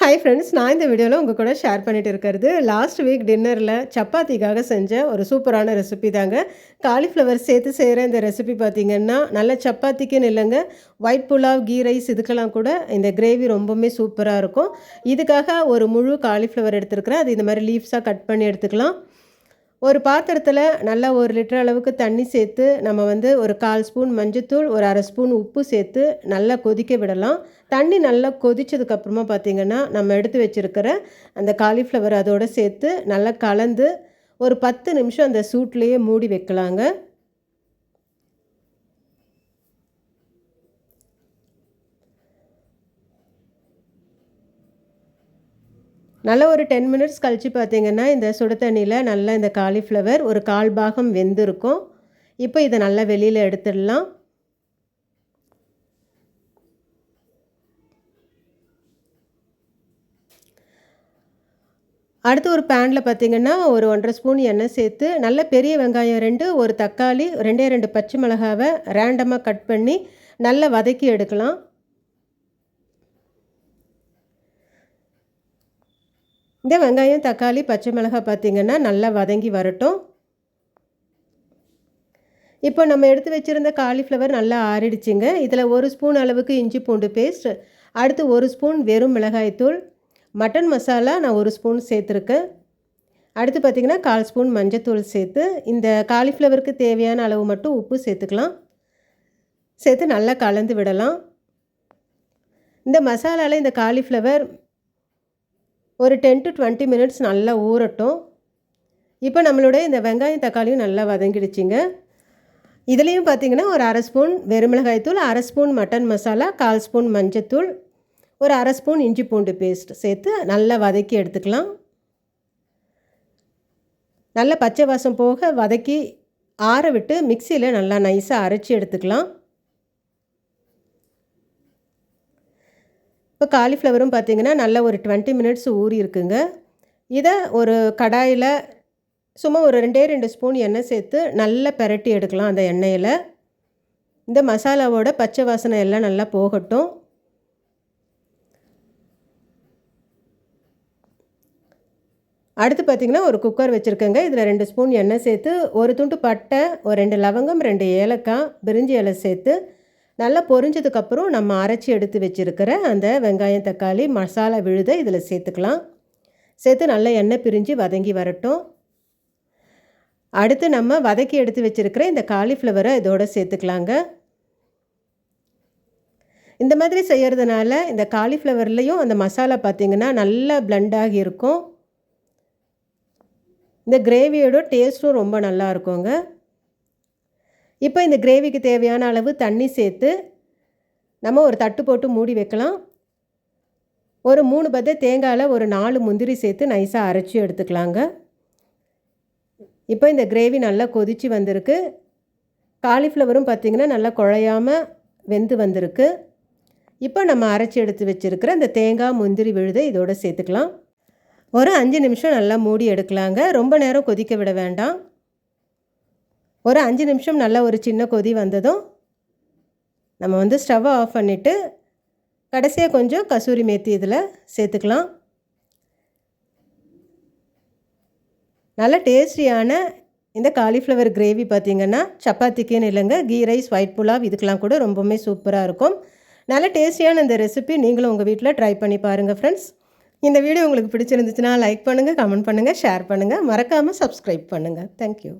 Hi friends, நான் இந்த வீடியோவில் உங்கள் கூட ஷேர் பண்ணிட்டு இருக்கிறது லாஸ்ட் வீக் டின்னரில் சப்பாத்திக்காக செஞ்ச ஒரு சூப்பரான ரெசிபி தாங்க. காலிஃப்ளவர் சேர்த்து செய்கிற இந்த ரெசிபி பார்த்திங்கன்னா நல்ல சப்பாத்திக்குன்னு இல்லைங்க, ஒயிட் புலாவ், கீ ரைஸ் இதுக்கெல்லாம் கூட இந்த கிரேவி ரொம்பவுமே சூப்பராக இருக்கும். இதுக்காக ஒரு முழு காலிஃப்ளவர் எடுத்துருக்கிறேன். அது இந்த மாதிரி லீவ்ஸாக கட் பண்ணி எடுத்துக்கலாம். ஒரு பாத்திரத்தில் நல்லா 1 லிட்டர் அளவுக்கு தண்ணி சேர்த்து நம்ம ஒரு 1/4 ஸ்பூன் மஞ்சத்தூள், ஒரு 1/2 ஸ்பூன் உப்பு சேர்த்து நல்லா கொதிக்க விடலாம். தண்ணி நல்லா கொதிச்சதுக்கப்புறமா பார்த்திங்கன்னா நம்ம எடுத்து வச்சுருக்கிற அந்த காலிஃப்ளவர் அதோடு சேர்த்து நல்லா கலந்து ஒரு 10 நிமிஷம் அந்த சூட்லேயே மூடி வைக்கலாங்க. நல்லா ஒரு 10 மினிட்ஸ் கழித்து பார்த்திங்கன்னா இந்த சுடு தண்ணியில் நல்லா இந்த காலிஃப்ளவர் ஒரு 1/4 பாகம் வெந்திருக்கும். இப்போ இதை நல்லா வெளியில் எடுத்துடலாம். அடுத்து ஒரு பேனில் பார்த்திங்கன்னா ஒரு 1.5 ஸ்பூன் எண்ணெய் சேர்த்து நல்ல பெரிய வெங்காயம் 2, ஒரு தக்காளி, 2 பச்சை மிளகாவை ரேண்டமாக கட் பண்ணி நல்லா வதக்கி எடுக்கலாம். இந்த வெங்காயம், தக்காளி, பச்சை மிளகாய் பார்த்திங்கன்னா நல்லா வதங்கி வரட்டும். இப்போ நம்ம எடுத்து வச்சுருந்த காலிஃப்ளவர் நல்லா ஆறிடுச்சிங்க. இதில் 1 ஸ்பூன் அளவுக்கு இஞ்சி பூண்டு பேஸ்ட், அடுத்து 1 ஸ்பூன் வெறும் மிளகாய்த்தூள், மட்டன் மசாலா நான் 1 ஸ்பூன் சேர்த்துருக்கேன். அடுத்து பார்த்திங்கன்னா 1/4 ஸ்பூன் மஞ்சத்தூள் சேர்த்து இந்த காலிஃப்ளவருக்கு தேவையான அளவு மட்டும் உப்பு சேர்த்துக்கலாம். சேர்த்து நல்லா கலந்து விடலாம். இந்த மசாலாவில் இந்த காலிஃப்ளவர் ஒரு 10 to 20 மினிட்ஸ் நல்லா ஊறட்டும். இப்போ நம்மளுடைய இந்த வெங்காயம் தக்காளியும் நல்லா வதங்கிடுச்சிங்க. இதுலேயும் பார்த்திங்கன்னா ஒரு 1/2 ஸ்பூன் வெறுமிளகாய்த்தூள், 1/2 ஸ்பூன் மட்டன் மசாலா, 1/4 ஸ்பூன் மஞ்சத்தூள், ஒரு 1/2 ஸ்பூன் இஞ்சி பூண்டு பேஸ்ட் சேர்த்து நல்லா வதக்கி எடுத்துக்கலாம். நல்லா பச்சை வாசம் போக வதக்கி ஆற விட்டு மிக்சியில் நல்லா நைஸாக அரைச்சி எடுத்துக்கலாம். இப்போ காலிஃப்ளவரும் பார்த்திங்கன்னா நல்லா ஒரு 20 மினிட்ஸ் ஊறி இருக்குங்க. இதை ஒரு கடாயில் சும்மா ஒரு 2 ஸ்பூன் எண்ணெய் சேர்த்து நல்லா பெரட்டி எடுக்கலாம். அந்த எண்ணெயில் இந்த மசாலாவோட பச்சை வாசனை எல்லாம் நல்லா போகட்டும். அடுத்து பார்த்திங்கன்னா ஒரு குக்கர் வச்சுருக்கேங்க. இதில் 2 ஸ்பூன் எண்ணெய் சேர்த்து ஒரு துண்டு பட்டை, ஒரு 2 லவங்கம், 2 ஏலக்காய், பிரிஞ்சி இலை சேர்த்து நல்லா பொரிஞ்சதுக்கப்புறம் நம்ம அரைச்சி எடுத்து வச்சுருக்கிற அந்த வெங்காயம், தக்காளி, மசாலா விழுதை இதில் சேர்த்துக்கலாம். சேர்த்து நல்லா எண்ணெய் பிரிஞ்சு வதங்கி வரட்டும். அடுத்து நம்ம வதக்கி எடுத்து வச்சுருக்கிற இந்த காலிஃப்ளவரை இதோடு சேர்த்துக்கலாங்க. இந்த மாதிரி செய்கிறதுனால இந்த காலிஃப்ளவர்லேயும் அந்த மசாலா பார்த்திங்கன்னா நல்லா பிளெண்ட் ஆகி இருக்கும். இந்த கிரேவியோட டேஸ்ட்டும் ரொம்ப நல்லா இருக்குங்க. இப்போ இந்த கிரேவிக்கு தேவையான அளவு தண்ணி சேர்த்து நம்ம ஒரு தட்டு போட்டு மூடி வைக்கலாம். ஒரு 3 பத்தை தேங்காயில் ஒரு 4 முந்திரி சேர்த்து நைஸாக அரைச்சி எடுத்துக்கலாங்க. இப்போ இந்த கிரேவி நல்லா கொதித்து வந்திருக்கு. காலிஃப்ளவரும் பார்த்திங்கன்னா நல்லா குழையாமல் வெந்து வந்திருக்கு. இப்போ நம்ம அரைச்சி எடுத்து வச்சுருக்கிற இந்த தேங்காய், முந்திரி விழுதை இதோடு சேர்த்துக்கலாம். ஒரு 5 நிமிஷம் நல்லா மூடி எடுக்கலாங்க. ரொம்ப நேரம் கொதிக்க விட வேண்டாம். ஒரு 5 நிமிஷம் நல்லா ஒரு சின்ன கொதி வந்ததும் நம்ம ஸ்டவ்வை ஆஃப் பண்ணிவிட்டு கடைசியாக கொஞ்சம் கசூரி மேத்தி இதில் சேர்த்துக்கலாம். நல்ல டேஸ்டியான இந்த காலிஃப்ளவர் கிரேவி பார்த்திங்கன்னா சப்பாத்திக்குன்னு இல்லைங்க, கீ ரைஸ், ஒயிட் புலாவ் இதுக்கெலாம் கூட ரொம்பவுமே சூப்பராக இருக்கும். நல்ல டேஸ்டியான இந்த ரெசிபி நீங்களும் உங்கள் வீட்டில் ட்ரை பண்ணி பாருங்கள் ஃப்ரெண்ட்ஸ். இந்த வீடியோ உங்களுக்கு பிடிச்சிருந்துச்சுன்னா லைக் பண்ணுங்கள், கமெண்ட் பண்ணுங்கள், ஷேர் பண்ணுங்கள், மறக்காமல் சப்ஸ்கிரைப் பண்ணுங்கள். தேங்க்யூ.